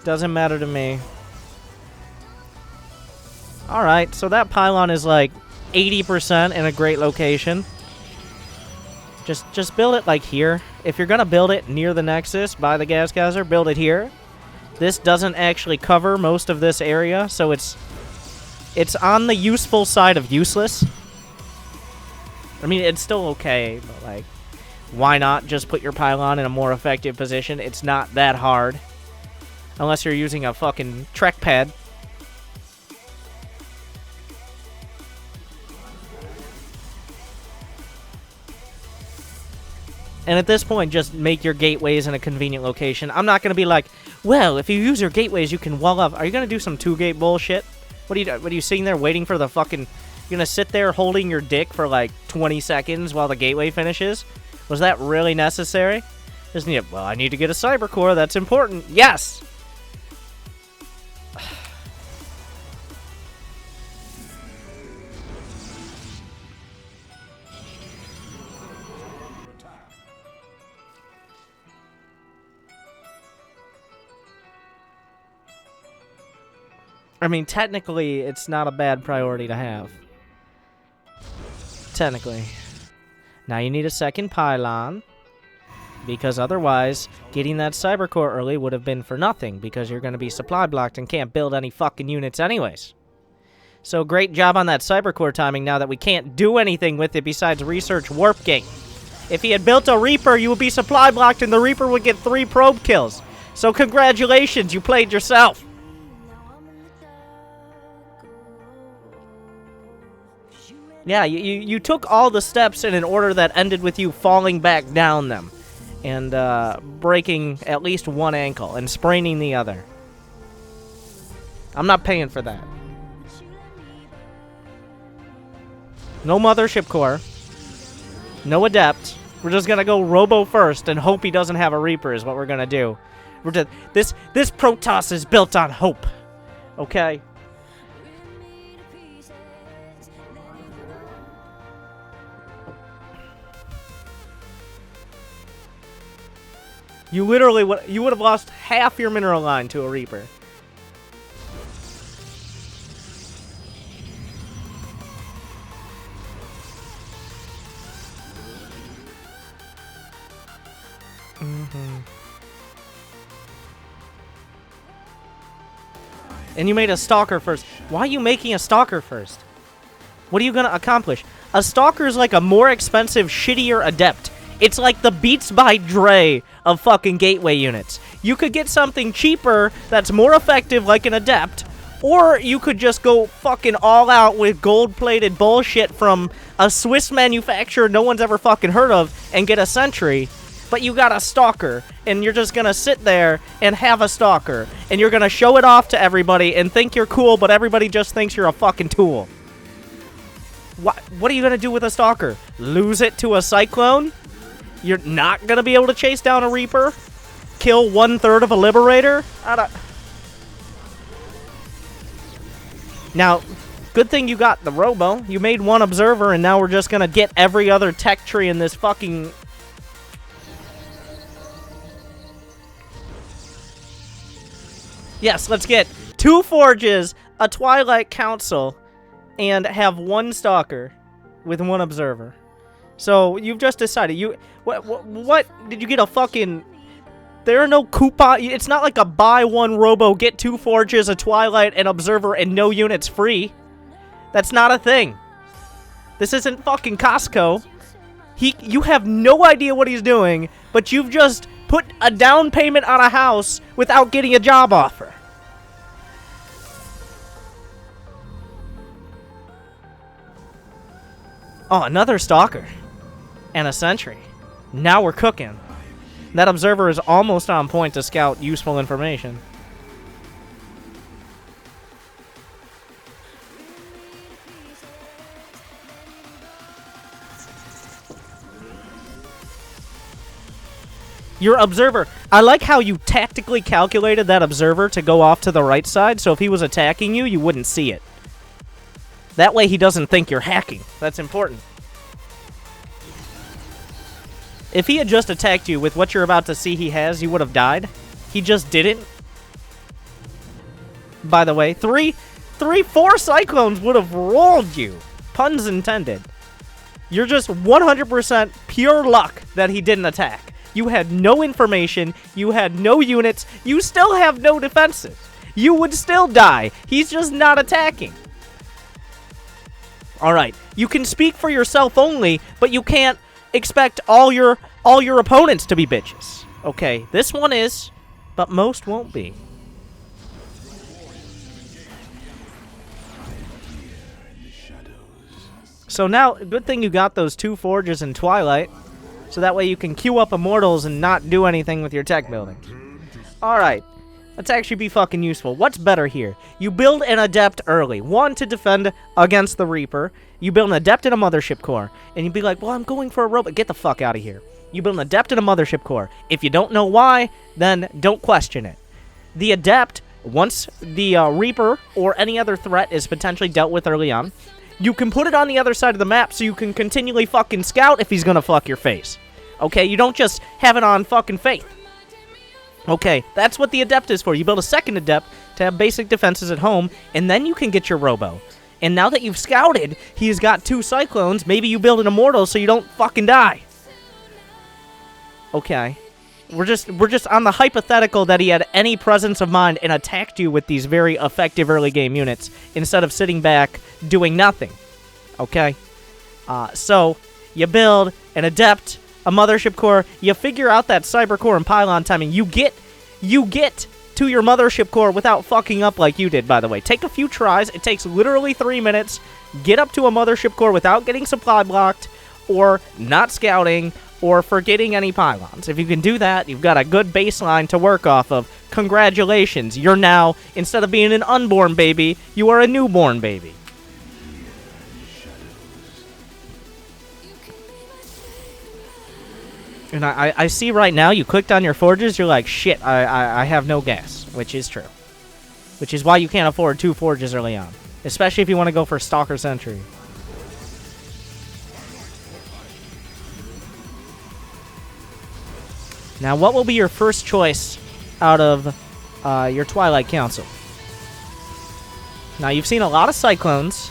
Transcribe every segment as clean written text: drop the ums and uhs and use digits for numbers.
Doesn't matter to me. Alright, so that pylon is like 80% in a great location. Just build it like here. If you're gonna build it near the Nexus by the gas geyser, build it here. This doesn't actually cover most of this area, so it's on the useful side of useless. I mean, it's still okay, but like, why not just put your pylon in a more effective position? It's not that hard. Unless you're using a fucking trackpad. And at this point, just make your gateways in a convenient location. I'm not going to be like, well, if you use your gateways, you can wall up. Are you going to do some two-gate bullshit? What are you sitting there waiting for the fucking... You're going to sit there holding your dick for like 20 seconds while the gateway finishes? Was that really necessary? Just need well, I need to get a cyber core. That's important. Yes! I mean, technically, it's not a bad priority to have. Technically. Now you need a second pylon. Because otherwise, getting that cyber core early would have been for nothing. Because you're going to be supply blocked and can't build any fucking units anyways. So great job on that cyber core timing now that we can't do anything with it besides research warp gate. If he had built a Reaper, you would be supply blocked and the Reaper would get 3 probe kills. So congratulations, you played yourself. Yeah, you took all the steps in an order that ended with you falling back down them. And breaking at least one ankle and spraining the other. I'm not paying for that. No mothership core. No adept. We're just gonna go Robo first and hope he doesn't have a Reaper is what we're gonna do. This Protoss is built on hope. Okay? You literally would have lost half your mineral line to a Reaper. And you made a Stalker first. Why are you making a Stalker first? What are you gonna accomplish? A Stalker is like a more expensive, shittier Adept. It's like the Beats by Dre of fucking gateway units. You could get something cheaper that's more effective like an Adept, or you could just go fucking all out with gold-plated bullshit from a Swiss manufacturer no one's ever fucking heard of and get a Sentry, but you got a Stalker, and you're just gonna sit there and have a Stalker, and you're gonna show it off to everybody and think you're cool, but everybody just thinks you're a fucking tool. What are you gonna do with a Stalker? Lose it to a Cyclone? You're not gonna be able to chase down a Reaper? Kill 1/3 of a Liberator? Now, good thing you got the Robo. You made one Observer, and now we're just gonna get every other tech tree in this fucking... Yes, let's get 2 Forges, a Twilight Council, and have 1 Stalker with 1 Observer. So, you've just decided. What? Did you get a fucking... There are no coupon... It's not like a buy 1 Robo, get 2 Forges, a Twilight, an Observer, and no units free. That's not a thing. This isn't fucking Costco. You have no idea what he's doing, but you've just put a down payment on a house without getting a job offer. Oh, another Stalker. And a Sentry. Now we're cooking. That Observer is almost on point to scout useful information. Your Observer, I like how you tactically calculated that Observer to go off to the right side, so if he was attacking you, you wouldn't see it. That way he doesn't think you're hacking. That's important. If he had just attacked you with what you're about to see he has, you would have died. He just didn't. by the way. 4 Cyclones would have rolled you. Puns intended. You're just 100% pure luck that he didn't attack. You had no information. You had no units. You still have no defenses. You would still die. He's just not attacking. Alright, you can speak for yourself only, but you can't expect all your opponents to be bitches. Okay, this one is, but most won't be. So now, good thing you got those 2 forges in Twilight, so that way you can queue up Immortals and not do anything with your tech buildings. Alright, let's actually be fucking useful. What's better here? You build an Adept early. 1, to defend against the Reaper. You build an Adept in a Mothership Core. And you'd be like, well, I'm going for a robot. Get the fuck out of here. You build an Adept in a Mothership Core. If you don't know why, then don't question it. The Adept, once the Reaper or any other threat is potentially dealt with early on, you can put it on the other side of the map so you can continually fucking scout if he's gonna fuck your face. Okay, you don't just have it on fucking faith. Okay, that's what the Adept is for. You build a second Adept to have basic defenses at home, and then you can get your Robo. And now that you've scouted, he's got 2 Cyclones, maybe you build an Immortal so you don't fucking die. Okay. We're just on the hypothetical that he had any presence of mind and attacked you with these very effective early game units instead of sitting back doing nothing. Okay? So, you build an Adept, a Mothership Core, you figure out that Cyber Core and Pylon timing, you get to your Mothership Core without fucking up like you did, by the way. Take a few tries, it takes literally 3 minutes, get up to a Mothership Core without getting supply blocked, or not scouting, or forgetting any pylons. If you can do that, you've got a good baseline to work off of. Congratulations, you're now, instead of being an unborn baby, you are a newborn baby. And I see right now, you clicked on your forges, you're like, shit, I have no gas, which is true. Which is why you can't afford 2 forges early on. Especially if you want to go for Stalker Sentry. Now, what will be your first choice out of your Twilight Council? Now, you've seen a lot of Cyclones.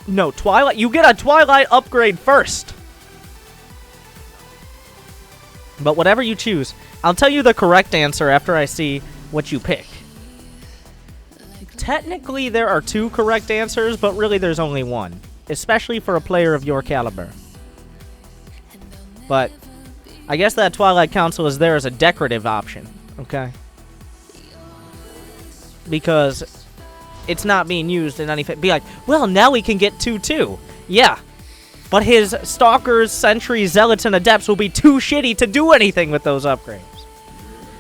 No, Twilight. You get a Twilight upgrade first. But whatever you choose, I'll tell you the correct answer after I see what you pick. Technically, there are 2 correct answers, but really there's only 1. Especially for a player of your caliber. But I guess that Twilight Council is there as a decorative option, okay? Because it's not being used in anything. Be like, well, now we can get 2-2. Yeah, but his Stalkers, Sentries, Zealots, and Adepts will be too shitty to do anything with those upgrades.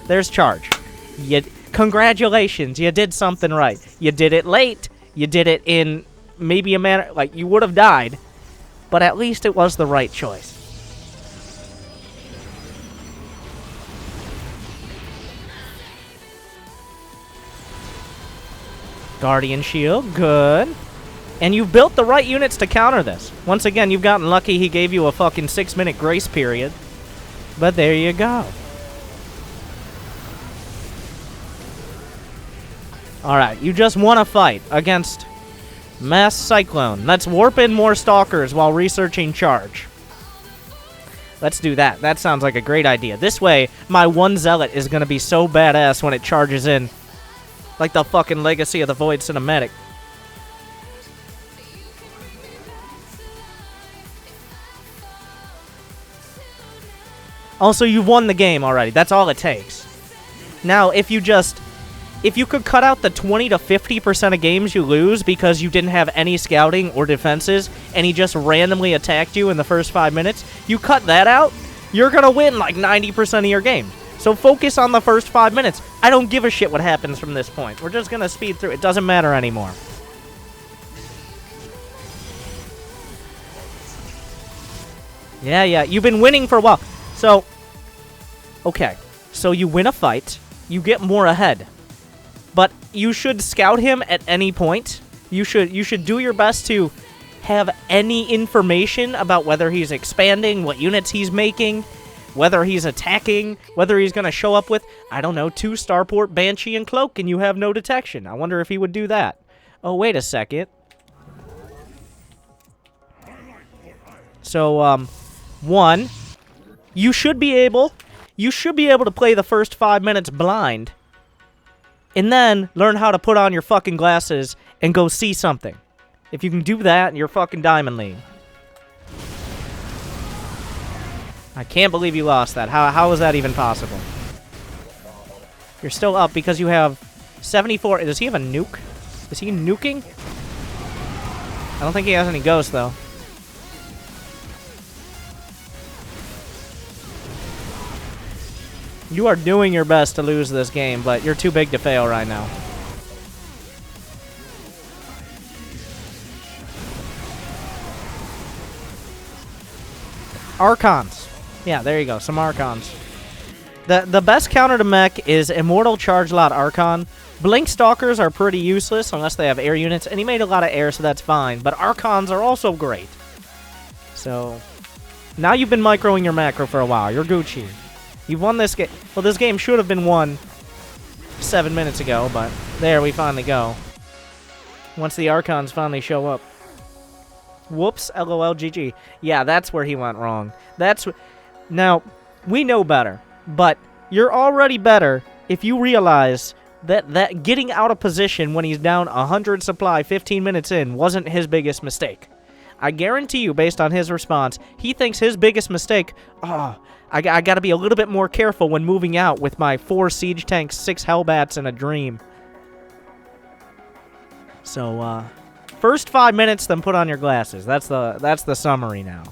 There's Charge. Congratulations, you did something right. You did it late. You did it in maybe a manner, like, you would have died. But at least it was the right choice. Guardian Shield, good. And you've built the right units to counter this. Once again, you've gotten lucky he gave you a fucking 6-minute grace period. But there you go. Alright, you just won a fight against Mass Cyclone. Let's warp in more Stalkers while researching Charge. Let's do that. That sounds like a great idea. This way, my 1 Zealot is going to be so badass when it charges in. Like the fucking Legacy of the Void cinematic. Also, you've won the game already. That's all it takes. Now, if you could cut out the 20 to 50% of games you lose because you didn't have any scouting or defenses, and he just randomly attacked you in the first 5 minutes, you cut that out, you're gonna win like 90% of your games. So focus on the first 5 minutes. I don't give a shit what happens from this point. We're just gonna speed through. It doesn't matter anymore. Yeah, you've been winning for a while. So, okay. So you win a fight. You get more ahead. But you should scout him at any point. You should do your best to have any information about whether he's expanding, what units he's making. Whether he's attacking, whether he's going to show up with, I don't know, 2 Starport, Banshee, and Cloak, and you have no detection. I wonder if he would do that. Oh, wait a second. So, 1, you should be able to play the first 5 minutes blind, and then learn how to put on your fucking glasses and go see something. If you can do that, you're fucking Diamond League. I can't believe you lost that. How is that even possible? You're still up because you have 74. Does he have a nuke? Is he nuking? I don't think he has any ghosts, though. You are doing your best to lose this game, but you're too big to fail right now. Archons. Yeah, there you go. Some Archons. The best counter to mech is Immortal Charge Lot Archon. Blink Stalkers are pretty useless unless they have air units, and he made a lot of air, so that's fine. But Archons are also great. So, now you've been microing your macro for a while. You're Gucci. You've won this game. Well, this game should have been won 7 minutes ago, but there we finally go. Once the Archons finally show up. Whoops, LOL, GG. Yeah, that's where he went wrong. Now, we know better, but you're already better if you realize that getting out of position when he's down 100 supply 15 minutes in wasn't his biggest mistake. I guarantee you, based on his response, he thinks his biggest mistake, I gotta be a little bit more careful when moving out with my 4 siege tanks, 6 Hellbats, and a Dream. So, first 5 minutes, then put on your glasses. That's the summary now.